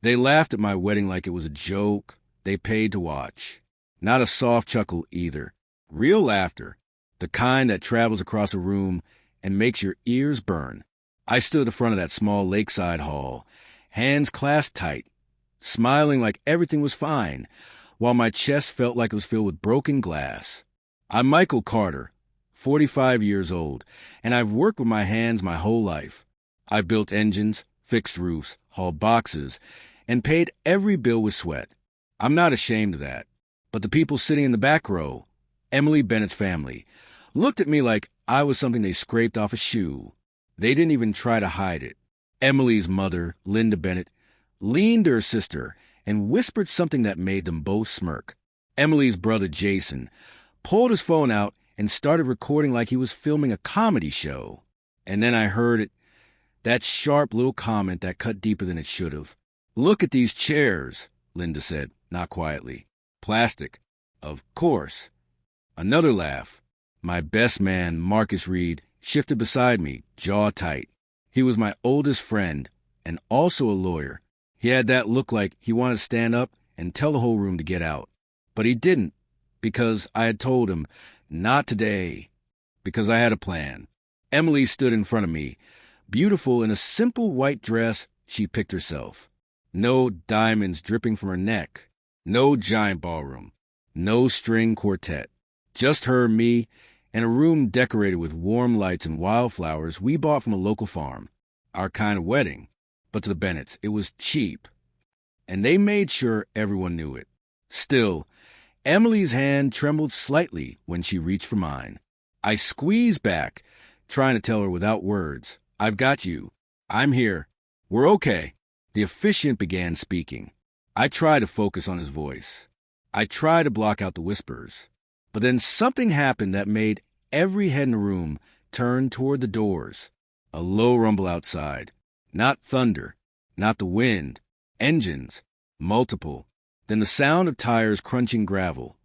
They laughed at my wedding like it was a joke they paid to watch. Not a soft chuckle either. Real laughter, the kind that travels across a room and makes your ears burn. I stood at the front of that small lakeside hall, hands clasped tight, smiling like everything was fine, while my chest felt like it was filled with broken glass. I'm Michael Carter, 45 years old, and I've worked with my hands my whole life. I've built engines, fixed roofs, hauled boxes, and paid every bill with sweat. I'm not ashamed of that. But the people sitting in the back row, Emily Bennett's family, looked at me like I was something they scraped off a shoe. They didn't even try to hide it. Emily's mother, Linda Bennett, leaned to her sister and whispered something that made them both smirk. Emily's brother, Jason, pulled his phone out and started recording like he was filming a comedy show. And then I heard it, that sharp little comment that cut deeper than it should have. "Look at these chairs," Linda said, not quietly. "Plastic." "Of course." Another laugh. My best man, Marcus Reed, shifted beside me, jaw tight. He was my oldest friend and also a lawyer. He had that look like he wanted to stand up and tell the whole room to get out. But he didn't, because I had told him, not today, because I had a plan. Emily stood in front of me, beautiful in a simple white dress she picked herself. No diamonds dripping from her neck. No giant ballroom. No string quartet. Just her, me, and a room decorated with warm lights and wildflowers we bought from a local farm. Our kind of wedding. But to the Bennetts, it was cheap. And they made sure everyone knew it. Still, Emily's hand trembled slightly when she reached for mine. I squeezed back, trying to tell her without words, "I've got you. I'm here. We're okay." The officiant began speaking. I tried to focus on his voice. I tried to block out the whispers. But then something happened that made every head in the room turn toward the doors. A low rumble outside. Not thunder. Not the wind. Engines. Multiple. Then the sound of tires crunching gravel.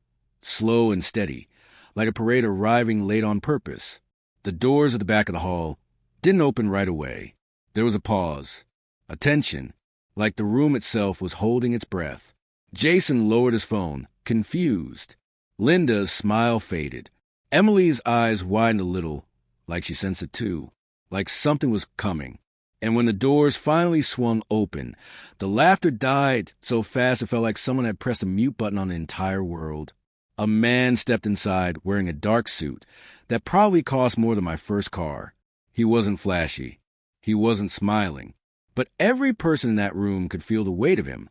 Slow and steady, like a parade arriving late on purpose. The doors at the back of the hall didn't open right away. There was a pause. A tension, like the room itself was holding its breath. Jason lowered his phone, confused. Linda's smile faded. Emily's eyes widened a little, like she sensed it too, like something was coming. And when the doors finally swung open, the laughter died so fast it felt like someone had pressed a mute button on the entire world. A man stepped inside wearing a dark suit that probably cost more than my first car. He wasn't flashy. He wasn't smiling. But every person in that room could feel the weight of him,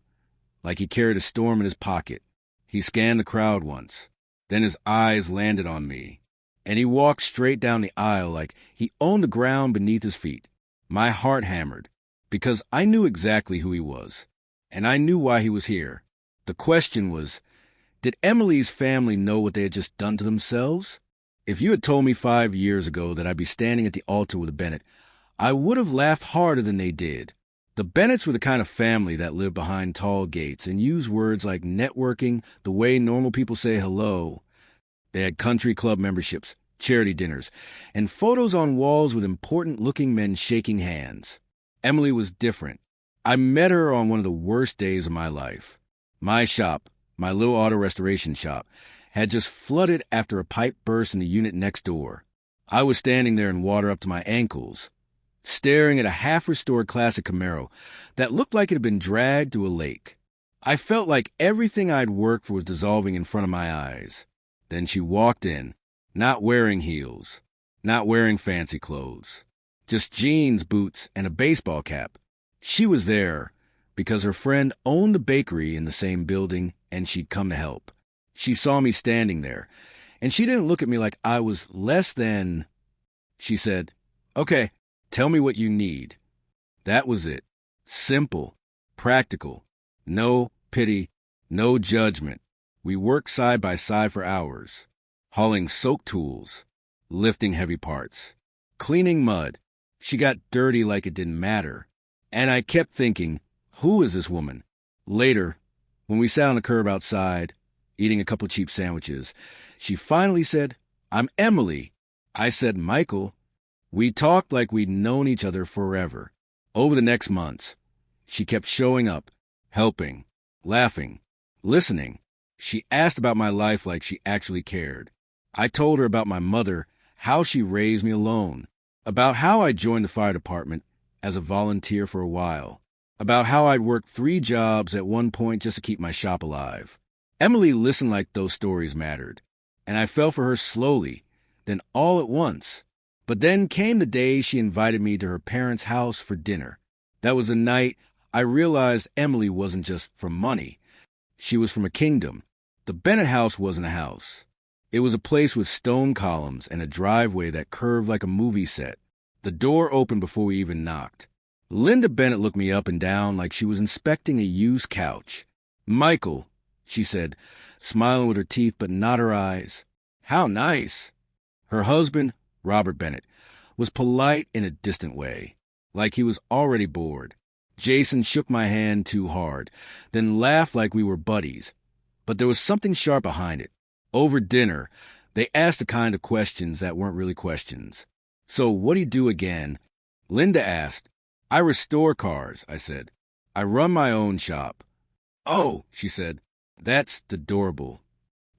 like he carried a storm in his pocket. He scanned the crowd once. Then his eyes landed on me, and he walked straight down the aisle like he owned the ground beneath his feet. My heart hammered, because I knew exactly who he was, and I knew why he was here. The question was, did Emily's family know what they had just done to themselves? If you had told me 5 years ago that I'd be standing at the altar with a Bennett, I would have laughed harder than they did. The Bennetts were the kind of family that lived behind tall gates and used words like networking the way normal people say hello. They had country club memberships, charity dinners, and photos on walls with important-looking men shaking hands. Emily was different. I met her on one of the worst days of my life. My shop, my little auto restoration shop, had just flooded after a pipe burst in the unit next door. I was standing there in water up to my ankles, staring at a half-restored classic Camaro that looked like it had been dragged to a lake. I felt like everything I'd worked for was dissolving in front of my eyes. Then she walked in, not wearing heels, not wearing fancy clothes, just jeans, boots, and a baseball cap. She was there because her friend owned the bakery in the same building and she'd come to help. She saw me standing there, and she didn't look at me like I was less than. She said, "Okay, tell me what you need." That was it. Simple, practical, no pity, no judgment. We worked side by side for hours, hauling soaked tools, lifting heavy parts, cleaning mud. She got dirty like it didn't matter. And I kept thinking, who is this woman? Later, when we sat on the curb outside, eating a couple cheap sandwiches, she finally said, "I'm Emily." I said, "Michael." We talked like we'd known each other forever. Over the next months, she kept showing up, helping, laughing, listening. She asked about my life like she actually cared. I told her about my mother, how she raised me alone, about how I joined the fire department as a volunteer for a while, about how I'd worked 3 jobs at one point just to keep my shop alive. Emily listened like those stories mattered, and I fell for her slowly, then all at once. But then came the day she invited me to her parents' house for dinner. That was the night I realized Emily wasn't just from money. She was from a kingdom. The Bennett house wasn't a house. It was a place with stone columns and a driveway that curved like a movie set. The door opened before we even knocked. Linda Bennett looked me up and down like she was inspecting a used couch. "Michael," she said, smiling with her teeth but not her eyes. "How nice." Her husband, Robert Bennett, was polite in a distant way, like he was already bored. Jason shook my hand too hard, then laughed like we were buddies. But there was something sharp behind it. Over dinner, they asked the kind of questions that weren't really questions. "So what do you do again?" Linda asked. "I restore cars," I said. "I run my own shop." "Oh," she said, "that's adorable."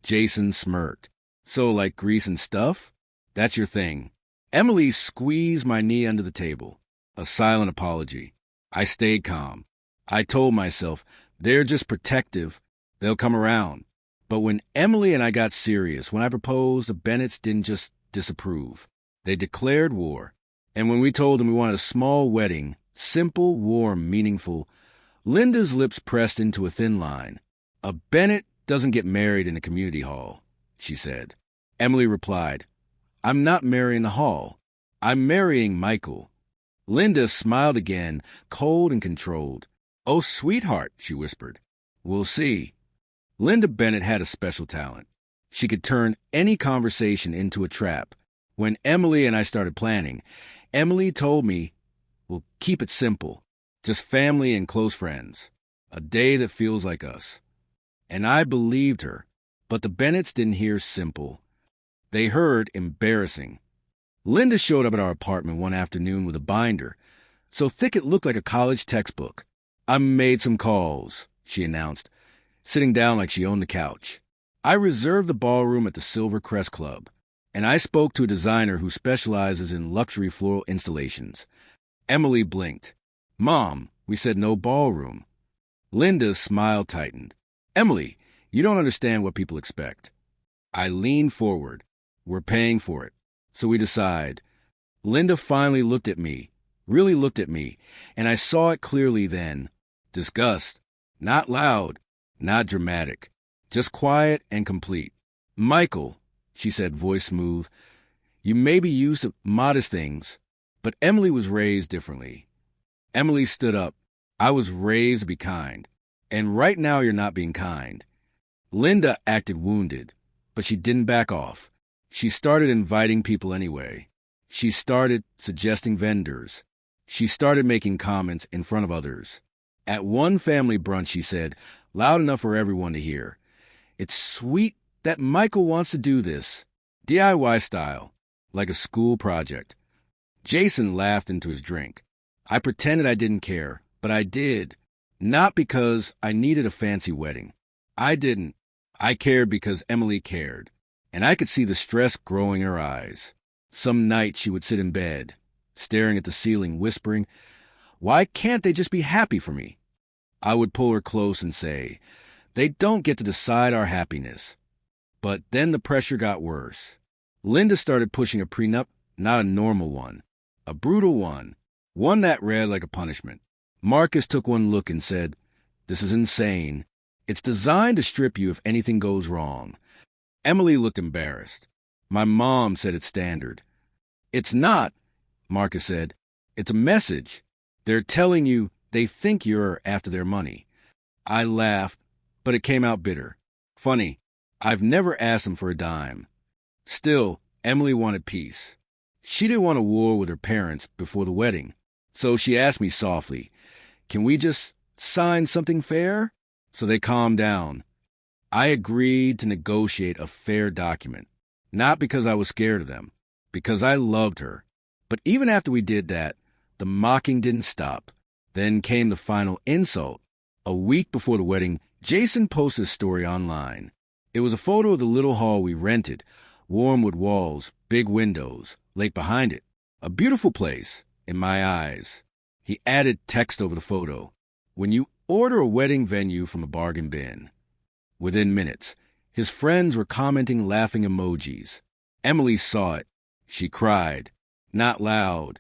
Jason smirked. "So like grease and stuff? That's your thing." Emily squeezed my knee under the table. A silent apology. I stayed calm. I told myself, they're just protective. They'll come around. But when Emily and I got serious, when I proposed, the Bennetts didn't just disapprove. They declared war. And when we told them we wanted a small wedding, simple, warm, meaningful, Linda's lips pressed into a thin line. "A Bennett doesn't get married in a community hall," she said. Emily replied, "I'm not marrying the hall. I'm marrying Michael." Linda smiled again, cold and controlled. "Oh, sweetheart," she whispered. "We'll see." Linda Bennett had a special talent. She could turn any conversation into a trap. When Emily and I started planning, Emily told me, "We'll keep it simple. Just family and close friends. A day that feels like us." And I believed her. But the Bennetts didn't hear simple. They heard embarrassing. Linda showed up at our apartment one afternoon with a binder, so thick it looked like a college textbook. "I made some calls," she announced, sitting down like she owned the couch. "I reserved the ballroom at the Silver Crest Club, and I spoke to a designer who specializes in luxury floral installations." Emily blinked. "Mom, we said no ballroom." Linda's smile tightened. "Emily, you don't understand what people expect." I leaned forward. "We're paying for it, so we decide." Linda finally looked at me, really looked at me, and I saw it clearly then. Disgust. Not loud, not dramatic, just quiet and complete. "Michael," she said, voice smooth, "you may be used to modest things, but Emily was raised differently." Emily stood up. "I was raised to be kind, and right now you're not being kind." Linda acted wounded, but she didn't back off. She started inviting people anyway. She started suggesting vendors. She started making comments in front of others. At one family brunch, she said, loud enough for everyone to hear, "It's sweet that Michael wants to do this, DIY style, like a school project." Jason laughed into his drink. I pretended I didn't care, but I did. Not because I needed a fancy wedding. I didn't. I cared because Emily cared. And I could see the stress growing in her eyes. Some nights she would sit in bed, staring at the ceiling, whispering, "Why can't they just be happy for me?" I would pull her close and say, "They don't get to decide our happiness." But then the pressure got worse. Linda started pushing a prenup, not a normal one, a brutal one that read like a punishment. Marcus took one look and said, "This is insane. It's designed to strip you if anything goes wrong." Emily looked embarrassed. "My mom said it's standard." "It's not," Marcus said. "It's a message. They're telling you they think you're after their money." I laughed, but it came out bitter. Funny, I've never asked them for a dime. Still, Emily wanted peace. She didn't want a war with her parents before the wedding. So she asked me softly, "Can we just sign something fair?" So they calmed down. I agreed to negotiate a fair document. Not because I was scared of them, because I loved her. But even after we did that, the mocking didn't stop. Then came the final insult. A week before the wedding, Jason posted a story online. It was a photo of the little hall we rented, warm wood walls, big windows, lake behind it. A beautiful place, in my eyes. He added text over the photo. When you order a wedding venue from a bargain bin. Within minutes, his friends were commenting laughing emojis. Emily saw it. She cried. Not loud,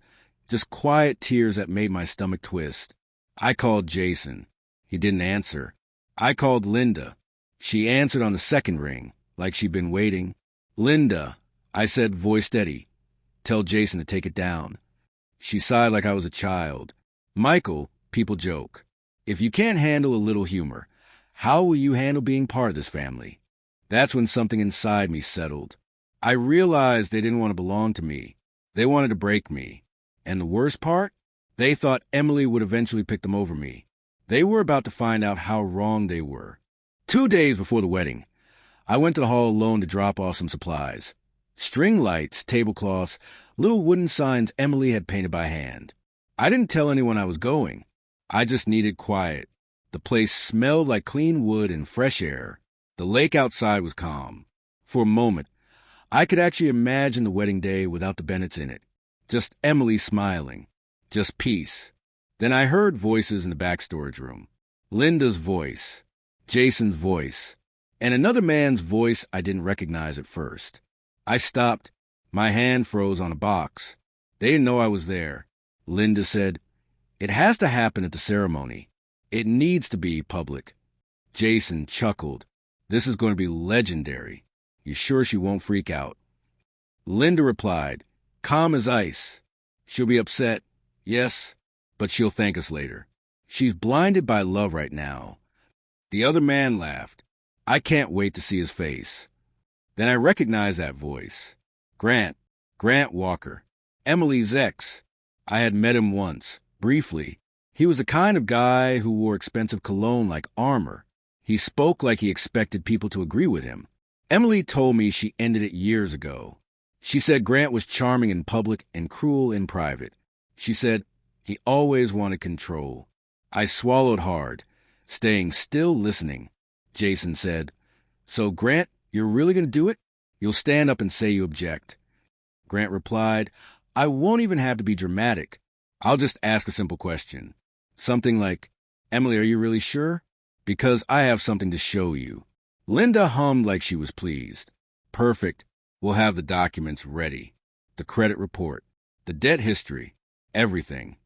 just quiet tears that made my stomach twist. I called Jason. He didn't answer. I called Linda. She answered on the second ring, like she'd been waiting. Linda, I said, voice steady. Tell Jason to take it down. She sighed like I was a child. Michael, people joke. If you can't handle a little humor, how will you handle being part of this family? That's when something inside me settled. I realized they didn't want to belong to me. They wanted to break me. And the worst part? They thought Emily would eventually pick them over me. They were about to find out how wrong they were. 2 days before the wedding, I went to the hall alone to drop off some supplies. String lights, tablecloths, little wooden signs Emily had painted by hand. I didn't tell anyone I was going. I just needed quiet. The place smelled like clean wood and fresh air. The lake outside was calm. For a moment, I could actually imagine the wedding day without the Bennetts in it. Just Emily smiling. Just peace. Then I heard voices in the back storage room. Linda's voice. Jason's voice. And another man's voice I didn't recognize at first. I stopped. My hand froze on a box. They didn't know I was there. Linda said, "It has to happen at the ceremony. It needs to be public." Jason chuckled. "This is going to be legendary. You sure she won't freak out?" Linda replied, calm as ice. "She'll be upset, yes, but she'll thank us later. She's blinded by love right now." The other man laughed. I can't wait to see his face. Then I recognized that voice. Grant Walker, Emily's ex. I had met him once, briefly. He was the kind of guy who wore expensive cologne like armor. He spoke like he expected people to agree with him. Emily told me she ended it years ago. She said Grant was charming in public and cruel in private. She said he always wanted control. I swallowed hard, staying still listening. Jason said, "So, Grant, you're really going to do it? You'll stand up and say you object." Grant replied, "I won't even have to be dramatic. I'll just ask a simple question. Something like, 'Emily, are you really sure? Because I have something to show you.'" Linda hummed like she was pleased. "Perfect. We'll have the documents ready. The credit report, the debt history, everything."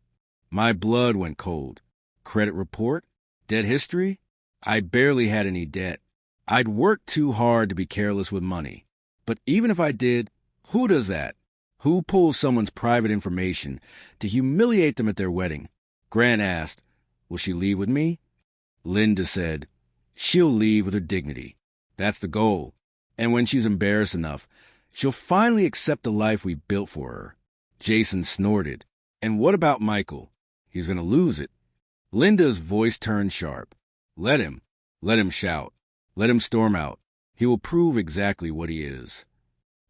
My blood went cold. Credit report? Debt history? I barely had any debt. I'd worked too hard to be careless with money. But even if I did, who does that? Who pulls someone's private information to humiliate them at their wedding? Grant asked, "Will she leave with me?" Linda said, "She'll leave with her dignity. That's the goal. And when she's embarrassed enough, she'll finally accept the life we built for her." Jason snorted. "And what about Michael? He's going to lose it." Linda's voice turned sharp. Let him shout. Let him storm out. He will prove exactly what he is."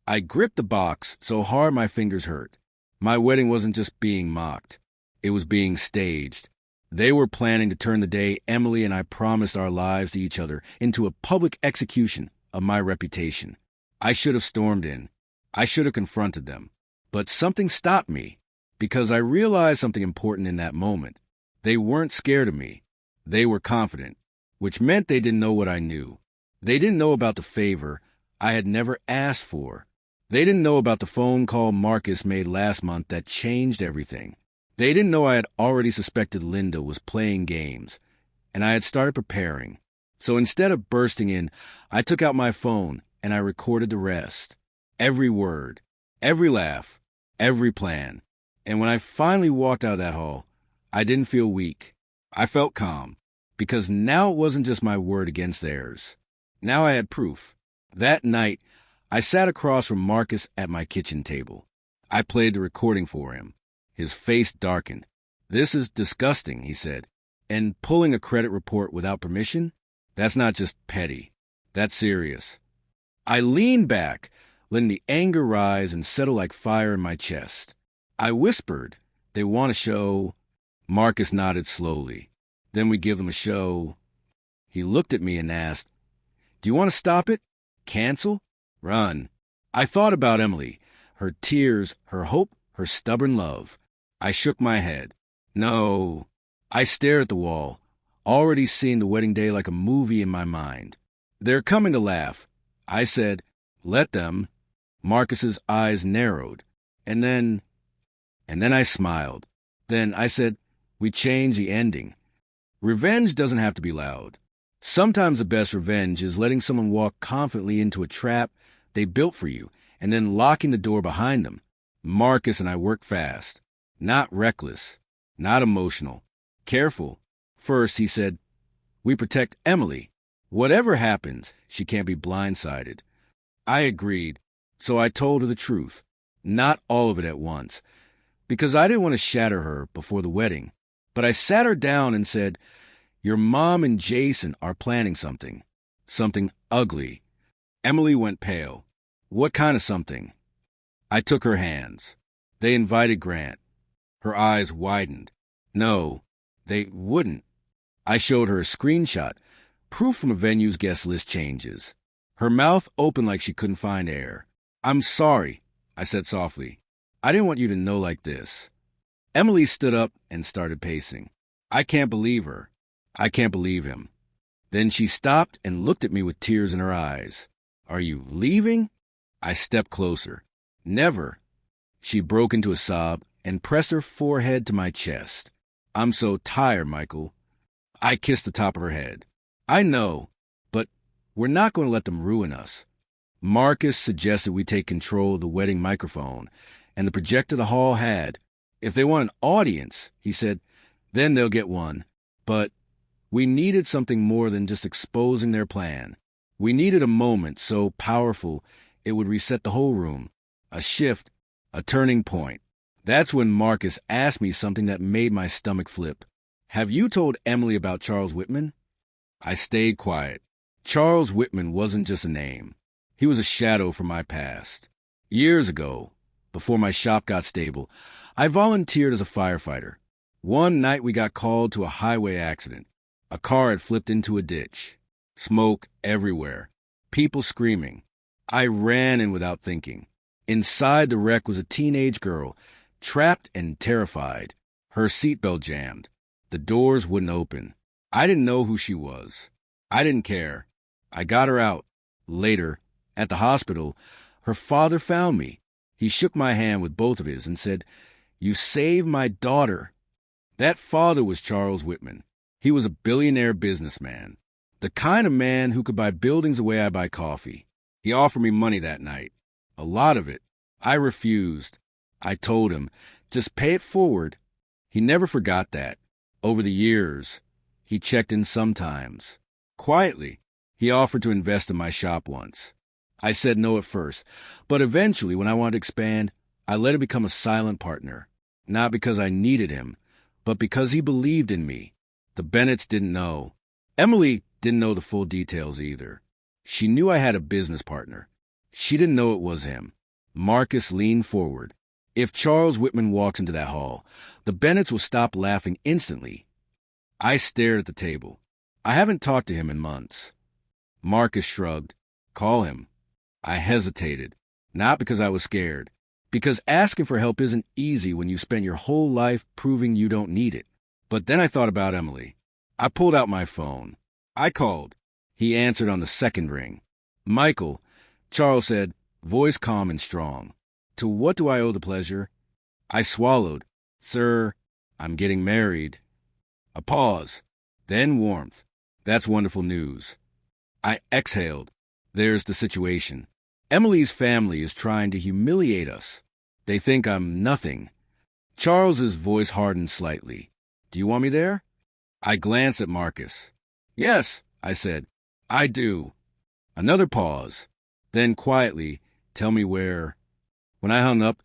I gripped the box so hard my fingers hurt. My wedding wasn't just being mocked. It was being staged. They were planning to turn the day Emily and I promised our lives to each other into a public execution of my reputation. I should have stormed in. I should have confronted them. But something stopped me, because I realized something important in that moment. They weren't scared of me. They were confident, which meant they didn't know what I knew. They didn't know about the favor I had never asked for. They didn't know about the phone call Marcus made last month that changed everything. They didn't know I had already suspected Linda was playing games, and I had started preparing. So instead of bursting in, I took out my phone and I recorded the rest. Every word, every laugh, every plan. And when I finally walked out of that hall, I didn't feel weak. I felt calm, because now it wasn't just my word against theirs. Now I had proof. That night, I sat across from Marcus at my kitchen table. I played the recording for him. His face darkened. "This is disgusting," he said. "And pulling a credit report without permission? That's not just petty. That's serious." I leaned back, letting the anger rise and settle like fire in my chest. I whispered, "They want to show..." Marcus nodded slowly. Then we give them a show. He looked at me and asked, "Do you want to stop it? Cancel? Run?" I thought about Emily, her tears, her hope, her stubborn love. I shook my head. No. I stared at the wall, already seeing the wedding day like a movie in my mind. "They're coming to laugh." I said, "Let them." Marcus's eyes narrowed. And then I smiled. Then I said, "We change the ending. Revenge doesn't have to be loud. Sometimes the best revenge is letting someone walk confidently into a trap they built for you and then locking the door behind them." Marcus and I worked fast. Not reckless. Not emotional. Careful. First, he said, "We protect Emily. Whatever happens, she can't be blindsided." I agreed, so I told her the truth. Not all of it at once, because I didn't want to shatter her before the wedding. But I sat her down and said, "Your mom and Jason are planning something. Something ugly." Emily went pale. "What kind of something?" I took her hands. "They invited Grant." Her eyes widened. "No, they wouldn't." I showed her a screenshot, proof from a venue's guest list changes. Her mouth opened like she couldn't find air. "I'm sorry," I said softly. "I didn't want you to know like this." Emily stood up and started pacing. I can't believe her. I can't believe him. Then she stopped and looked at me with tears in her eyes. "Are you leaving?" I stepped closer. "Never." She broke into a sob and pressed her forehead to my chest. "I'm so tired, Michael." I kissed the top of her head. "I know, but we're not going to let them ruin us." Marcus suggested we take control of the wedding microphone and the projector the hall had. If they want an audience, he said, then they'll get one. But we needed something more than just exposing their plan. We needed a moment so powerful it would reset the whole room. A shift, a turning point. That's when Marcus asked me something that made my stomach flip. "Have you told Emily about Charles Whitman?" I stayed quiet. Charles Whitman wasn't just a name. He was a shadow from my past. Years ago, before my shop got stable, I volunteered as a firefighter. One night we got called to a highway accident. A car had flipped into a ditch. Smoke everywhere. People screaming. I ran in without thinking. Inside the wreck was a teenage girl, trapped and terrified. Her seatbelt jammed. The doors wouldn't open. I didn't know who she was. I didn't care. I got her out. Later, at the hospital, her father found me. He shook my hand with both of his and said, "You saved my daughter." That father was Charles Whitman. He was a billionaire businessman. The kind of man who could buy buildings the way I buy coffee. He offered me money that night. A lot of it. I refused. I told him, "Just pay it forward." He never forgot that. Over the years, he checked in sometimes. Quietly, he offered to invest in my shop once. I said no at first, but eventually, when I wanted to expand, I let him become a silent partner. Not because I needed him, but because he believed in me. The Bennetts didn't know. Emily didn't know the full details either. She knew I had a business partner. She didn't know it was him. Marcus leaned forward. If Charles Whitman walks into that hall, the Bennetts will stop laughing instantly. I stared at the table. I haven't talked to him in months. Marcus shrugged. "Call him." I hesitated, not because I was scared, because asking for help isn't easy when you spend your whole life proving you don't need it. But then I thought about Emily. I pulled out my phone. I called. He answered on the second ring. "Michael," Charles said, voice calm and strong. "To what do I owe the pleasure?" I swallowed. "Sir, I'm getting married." A pause. Then warmth. "That's wonderful news." I exhaled. "There's the situation. Emily's family is trying to humiliate us. They think I'm nothing." Charles's voice hardened slightly. "Do you want me there?" I glanced at Marcus. "Yes," I said. "I do." Another pause. Then quietly, "Tell me where." When I hung up,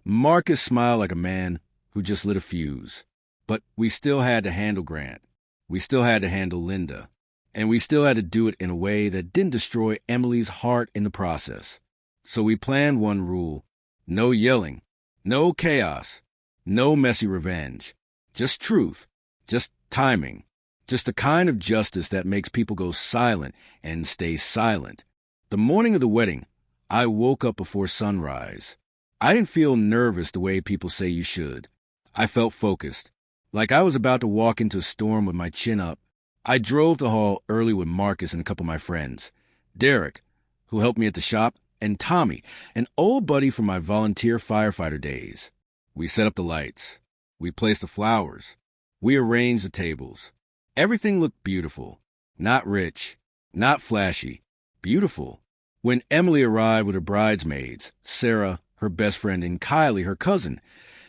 Marcus smiled like a man who just lit a fuse. But we still had to handle Grant. We still had to handle Linda. And we still had to do it in a way that didn't destroy Emily's heart in the process. So we planned one rule. No yelling. No chaos. No messy revenge. Just truth. Just timing. Just the kind of justice that makes people go silent and stay silent. The morning of the wedding, I woke up before sunrise. I didn't feel nervous the way people say you should. I felt focused, like I was about to walk into a storm with my chin up. I drove to the hall early with Marcus and a couple of my friends. Derek, who helped me at the shop, and Tommy, an old buddy from my volunteer firefighter days. We set up the lights. We placed the flowers. We arranged the tables. Everything looked beautiful. Not rich, not flashy. Beautiful. When Emily arrived with her bridesmaids, Sarah, her best friend, and Kylie, her cousin,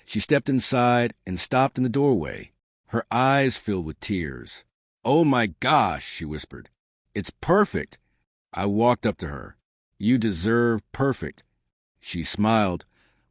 she stepped inside and stopped in the doorway. Her eyes filled with tears. "Oh my gosh," she whispered. "It's perfect." I walked up to her. "You deserve perfect." She smiled,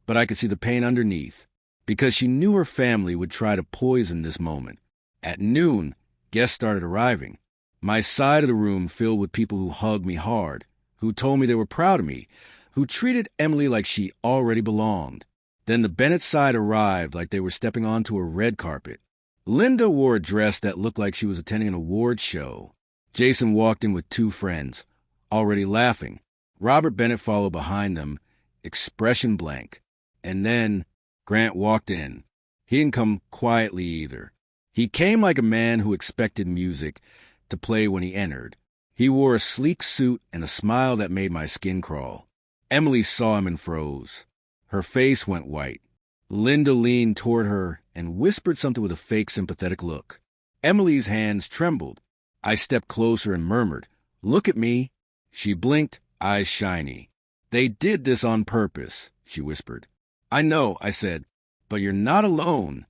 but I could see the pain underneath, because she knew her family would try to poison this moment. At noon, guests started arriving. My side of the room filled with people who hugged me hard, who told me they were proud of me, who treated Emily like she already belonged. Then the Bennett side arrived like they were stepping onto a red carpet. Linda wore a dress that looked like she was attending an award show. Jason walked in with two friends, already laughing. Robert Bennett followed behind them, expression blank. And then Grant walked in. He didn't come quietly either. He came like a man who expected music to play when he entered. He wore a sleek suit and a smile that made my skin crawl. Emily saw him and froze. Her face went white. Linda leaned toward her and whispered something with a fake sympathetic look. Emily's hands trembled. I stepped closer and murmured, "Look at me." She blinked, eyes shiny. "They did this on purpose," she whispered. "I know," I said, "but you're not alone."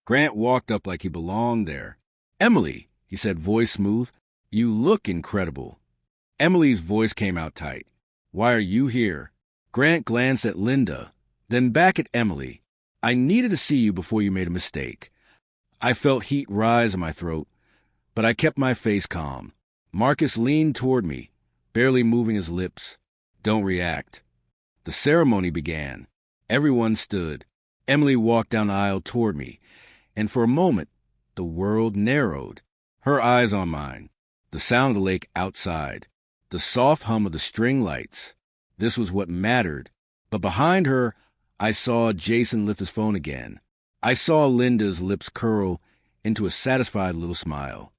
Grant walked up like he belonged there. "Emily," he said, voice smooth, "you look incredible." Emily's voice came out tight. "Why are you here?" Grant glanced at Linda, then back at Emily. "I needed to see you before you made a mistake." I felt heat rise in my throat, but I kept my face calm. Marcus leaned toward me, barely moving his lips. "Don't react." The ceremony began. Everyone stood. Emily walked down the aisle toward me, and for a moment, the world narrowed. Her eyes on mine. The sound of the lake outside. The soft hum of the string lights. This was what mattered. But behind her, I saw Jason lift his phone again. I saw Linda's lips curl into a satisfied little smile.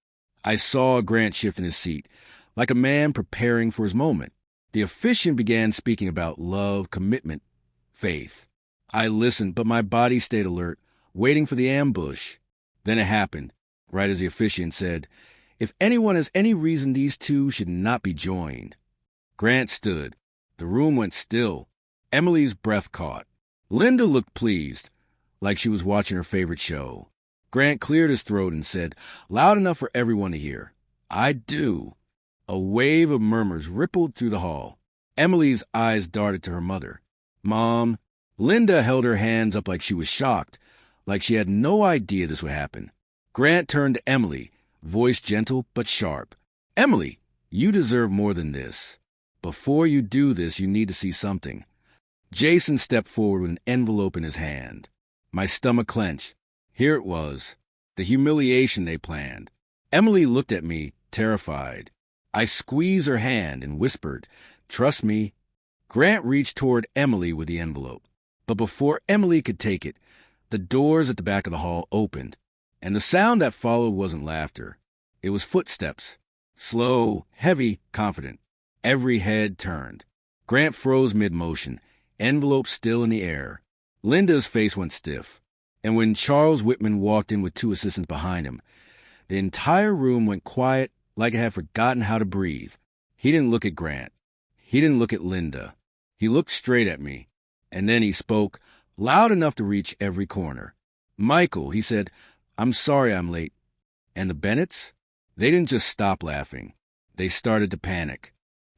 I saw Grant shift in his seat, like a man preparing for his moment. The officiant began speaking about love, commitment, faith. I listened, but my body stayed alert, waiting for the ambush. Then it happened, right as the officiant said, "If anyone has any reason these two should not be joined." Grant stood. The room went still. Emily's breath caught. Linda looked pleased, like she was watching her favorite show. Grant cleared his throat and said, loud enough for everyone to hear, "I do." A wave of murmurs rippled through the hall. Emily's eyes darted to her mother. "Mom." Linda held her hands up like she was shocked, like she had no idea this would happen. Grant turned to Emily, voice gentle but sharp. "Emily, you deserve more than this. Before you do this, you need to see something." Jason stepped forward with an envelope in his hand. My stomach clenched. Here it was, the humiliation they planned. Emily looked at me, terrified. I squeezed her hand and whispered, "Trust me." Grant reached toward Emily with the envelope. But before Emily could take it, the doors at the back of the hall opened, and the sound that followed wasn't laughter. It was footsteps. Slow, heavy, confident. Every head turned. Grant froze mid-motion, envelope still in the air. Linda's face went stiff. And when Charles Whitman walked in with two assistants behind him, the entire room went quiet like it had forgotten how to breathe. He didn't look at Grant. He didn't look at Linda. He looked straight at me. And then he spoke, loud enough to reach every corner. "Michael," he said, "I'm sorry I'm late." And the Bennetts? They didn't just stop laughing. They started to panic.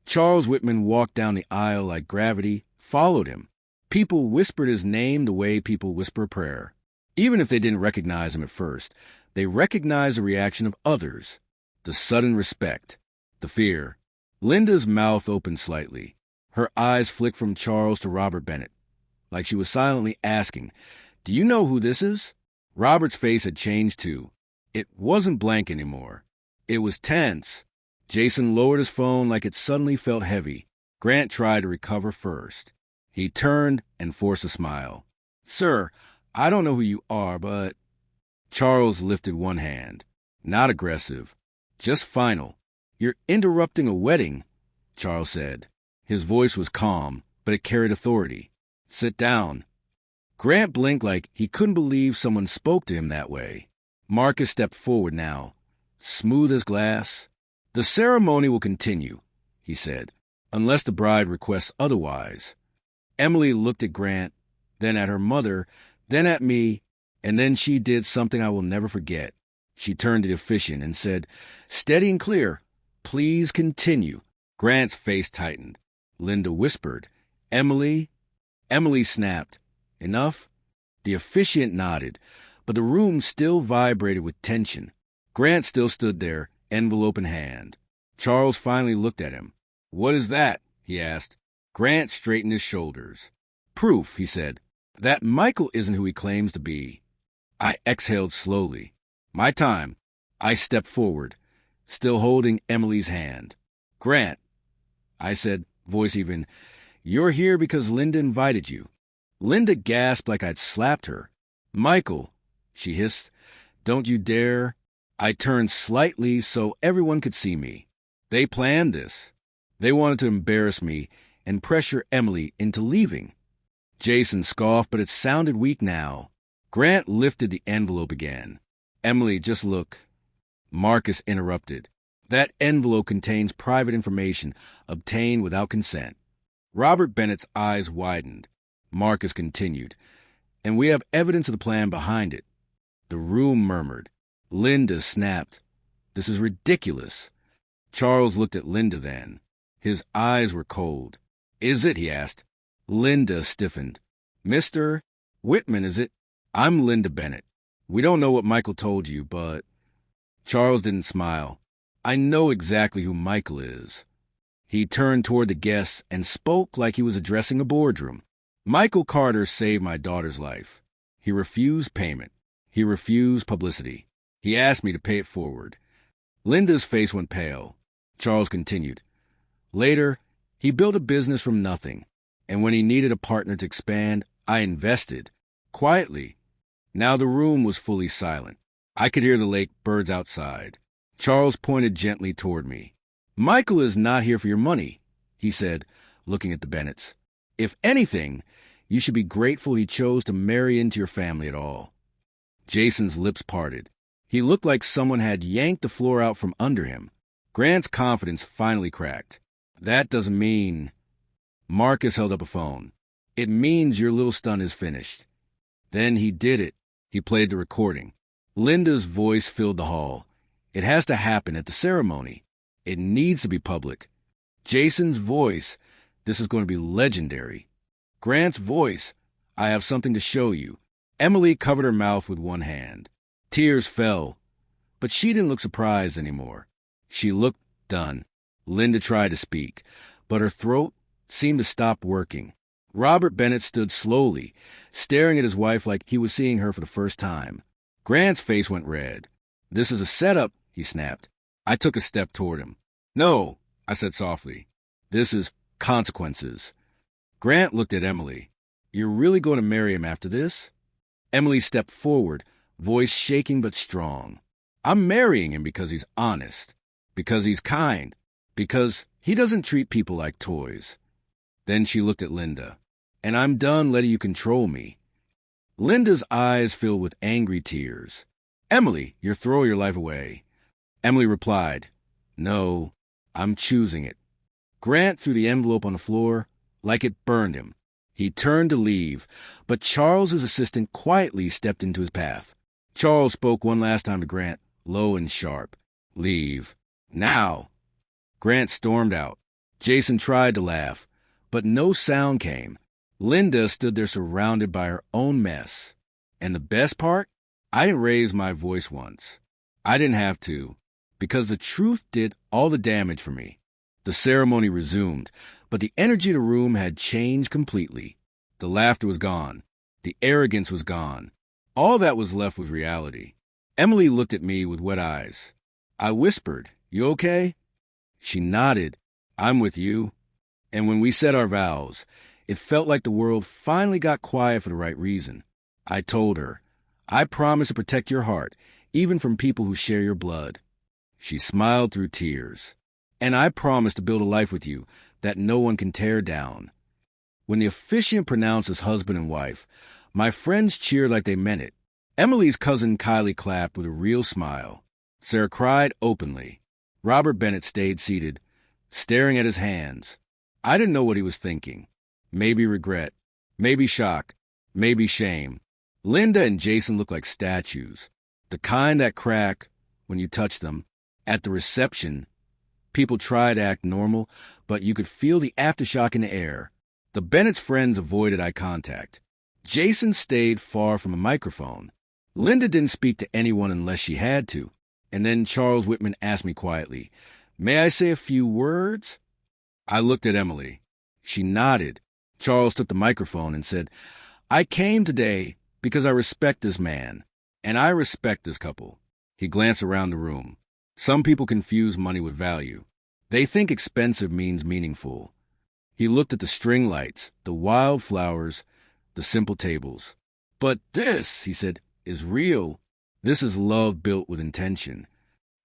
Charles Whitman walked down the aisle like gravity, followed him. People whispered his name the way people whisper a prayer. Even if they didn't recognize him at first, they recognized the reaction of others. The sudden respect. The fear. Linda's mouth opened slightly. Her eyes flicked from Charles to Robert Bennett, like she was silently asking, "Do you know who this is?" Robert's face had changed too. It wasn't blank anymore. It was tense. Jason lowered his phone like it suddenly felt heavy. Grant tried to recover first. He turned and forced a smile. Sir, I don't know who you are, but... Charles lifted one hand. Not aggressive. Just final. You're interrupting a wedding, Charles said. His voice was calm, but it carried authority. Sit down. Grant blinked like he couldn't believe someone spoke to him that way. Marcus stepped forward now, smooth as glass. The ceremony will continue, he said, unless the bride requests otherwise. Emily looked at Grant, then at her mother, then at me, and then she did something I will never forget. She turned to the officiant and said, Steady and clear. Please continue. Grant's face tightened. Linda whispered, Emily? Emily snapped. Enough? The officiant nodded, but the room still vibrated with tension. Grant still stood there, envelope in hand. Charles finally looked at him. What is that? He asked. Grant straightened his shoulders. Proof, he said, that Michael isn't who he claims to be. I exhaled slowly. My time. I stepped forward, still holding Emily's hand. Grant, I said, voice even, you're here because Linda invited you. Linda gasped like I'd slapped her. Michael, she hissed, don't you dare. I turned slightly so everyone could see me. They planned this. They wanted to embarrass me and pressure Emily into leaving. Jason scoffed, but it sounded weak now. Grant lifted the envelope again. Emily, just look. Marcus interrupted. That envelope contains private information obtained without consent. Robert Bennett's eyes widened. Marcus continued. And we have evidence of the plan behind it. The room murmured. Linda snapped. This is ridiculous. Charles looked at Linda then. His eyes were cold. Is it? He asked. Linda stiffened. Mr. Whitman, is it? I'm Linda Bennett. We don't know what Michael told you, but... Charles didn't smile. I know exactly who Michael is. He turned toward the guests and spoke like he was addressing a boardroom. Michael Carter saved my daughter's life. He refused payment. He refused publicity. He asked me to pay it forward. Linda's face went pale. Charles continued. Later, he built a business from nothing, and when he needed a partner to expand, I invested. Quietly. Now the room was fully silent. I could hear the lake birds outside. Charles pointed gently toward me. Michael is not here for your money, he said, looking at the Bennetts. If anything, you should be grateful he chose to marry into your family at all. Jason's lips parted. He looked like someone had yanked the floor out from under him. Grant's confidence finally cracked. That doesn't mean... Marcus held up a phone. It means your little stunt is finished. Then he did it. He played the recording. Linda's voice filled the hall. It has to happen at the ceremony. It needs to be public. Jason's voice. This is going to be legendary. Grant's voice. I have something to show you. Emily covered her mouth with one hand. Tears fell, but she didn't look surprised anymore. She looked done. Linda tried to speak, but her throat seemed to stop working. Robert Bennett stood slowly, staring at his wife like he was seeing her for the first time. Grant's face went red. This is a setup, he snapped. I took a step toward him. No, I said softly. This is consequences. Grant looked at Emily. You're really going to marry him after this? Emily stepped forward, voice shaking but strong. I'm marrying him because he's honest, because he's kind, because he doesn't treat people like toys. Then she looked at Linda. And I'm done letting you control me. Linda's eyes filled with angry tears. Emily, you're throwing your life away. Emily replied, No, I'm choosing it. Grant threw the envelope on the floor like it burned him. He turned to leave, but Charles's assistant quietly stepped into his path. Charles spoke one last time to Grant, low and sharp. Leave. Now. Grant stormed out. Jason tried to laugh, but no sound came. Linda stood there surrounded by her own mess. And the best part? I didn't raise my voice once. I didn't have to, because the truth did all the damage for me. The ceremony resumed, but the energy of the room had changed completely. The laughter was gone. The arrogance was gone. All that was left was reality. Emily looked at me with wet eyes. I whispered, "You okay?" She nodded, "I'm with you." And when we said our vows, it felt like the world finally got quiet for the right reason. I told her, "I promise to protect your heart, even from people who share your blood." She smiled through tears. "And I promise to build a life with you that no one can tear down." When the officiant pronounced us husband and wife, my friends cheered like they meant it. Emily's cousin Kylie clapped with a real smile. Sarah cried openly. Robert Bennett stayed seated, staring at his hands. I didn't know what he was thinking. Maybe regret, maybe shock, maybe shame. Linda and Jason looked like statues, the kind that crack when you touch them. At the reception, people tried to act normal, but you could feel the aftershock in the air. The Bennett's friends avoided eye contact. Jason stayed far from a microphone. Linda didn't speak to anyone unless she had to. And then Charles Whitman asked me quietly, "May I say a few words?" I looked at Emily. She nodded. Charles took the microphone and said, "I came today because I respect this man, and I respect this couple." He glanced around the room. Some people confuse money with value. They think expensive means meaningful. He looked at the string lights, the wildflowers, the simple tables. "But this," he said, "is real. This is love built with intention."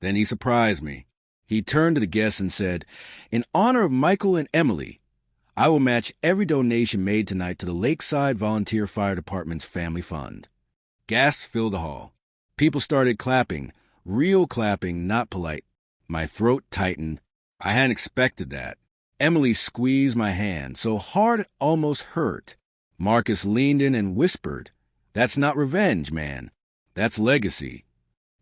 Then he surprised me. He turned to the guests and said, "In honor of Michael and Emily, I will match every donation made tonight to the Lakeside Volunteer Fire Department's Family Fund." Gasps filled the hall. People started clapping, real clapping, not polite. My throat tightened. I hadn't expected that. Emily squeezed my hand so hard it almost hurt. Marcus leaned in and whispered, "That's not revenge, man. That's legacy."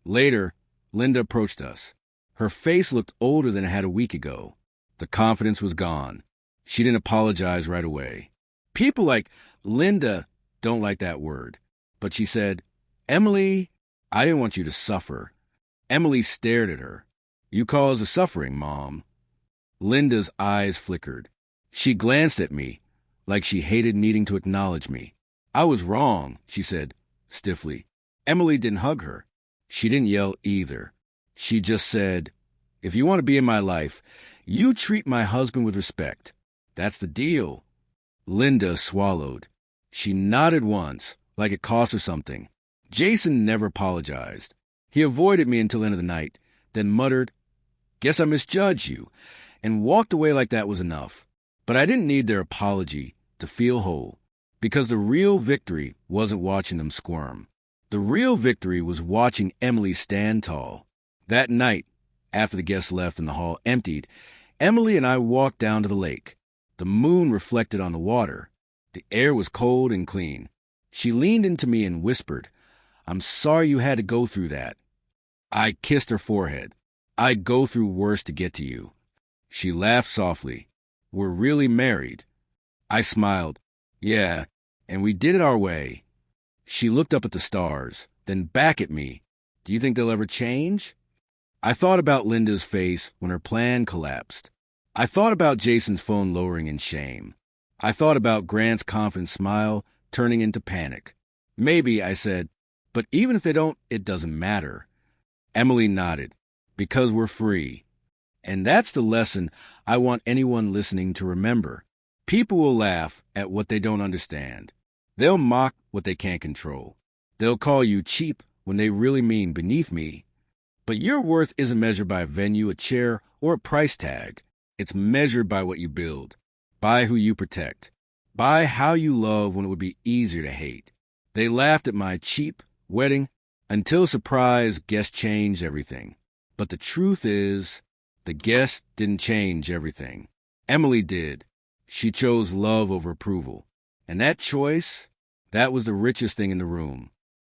Later, Linda approached us. Her face looked older than it had a week ago. The confidence was gone. She didn't apologize right away. People like Linda don't like that word. But she said, "Emily, I didn't want you to suffer." Emily stared at her. "You caused the suffering, Mom." Linda's eyes flickered. She glanced at me, like she hated needing to acknowledge me. "I was wrong," she said, stiffly. Emily didn't hug her. She didn't yell either. She just said, "If you want to be in my life, you treat my husband with respect. That's the deal." Linda swallowed. She nodded once, like it cost her something. Jason never apologized. He avoided me until the end of the night, then muttered, "Guess I misjudged you," and walked away like that was enough. But I didn't need their apology to feel whole, because the real victory wasn't watching them squirm. The real victory was watching Emily stand tall. That night, after the guests left and the hall emptied, Emily and I walked down to the lake. The moon reflected on the water. The air was cold and clean. She leaned into me and whispered, "I'm sorry you had to go through that." I kissed her forehead. "I'd go through worse to get to you." She laughed softly. "We're really married." I smiled. "Yeah, and we did it our way." She looked up at the stars, then back at me. "Do you think they'll ever change?" I thought about Linda's face when her plan collapsed. I thought about Jason's phone lowering in shame. I thought about Grant's confident smile turning into panic. "Maybe," I said, "but even if they don't, it doesn't matter." Emily nodded. "Because we're free." And that's the lesson I want anyone listening to remember. People will laugh at what they don't understand. They'll mock what they can't control. They'll call you cheap when they really mean beneath me. But your worth isn't measured by a venue, a chair, or a price tag. It's measured by what you build, by who you protect, by how you love when it would be easier to hate. They laughed at my cheap wedding until surprise guest changed everything. But the truth is, the guest didn't change everything. Emily did. She chose love over approval. And that choice, that was the richest thing in the room.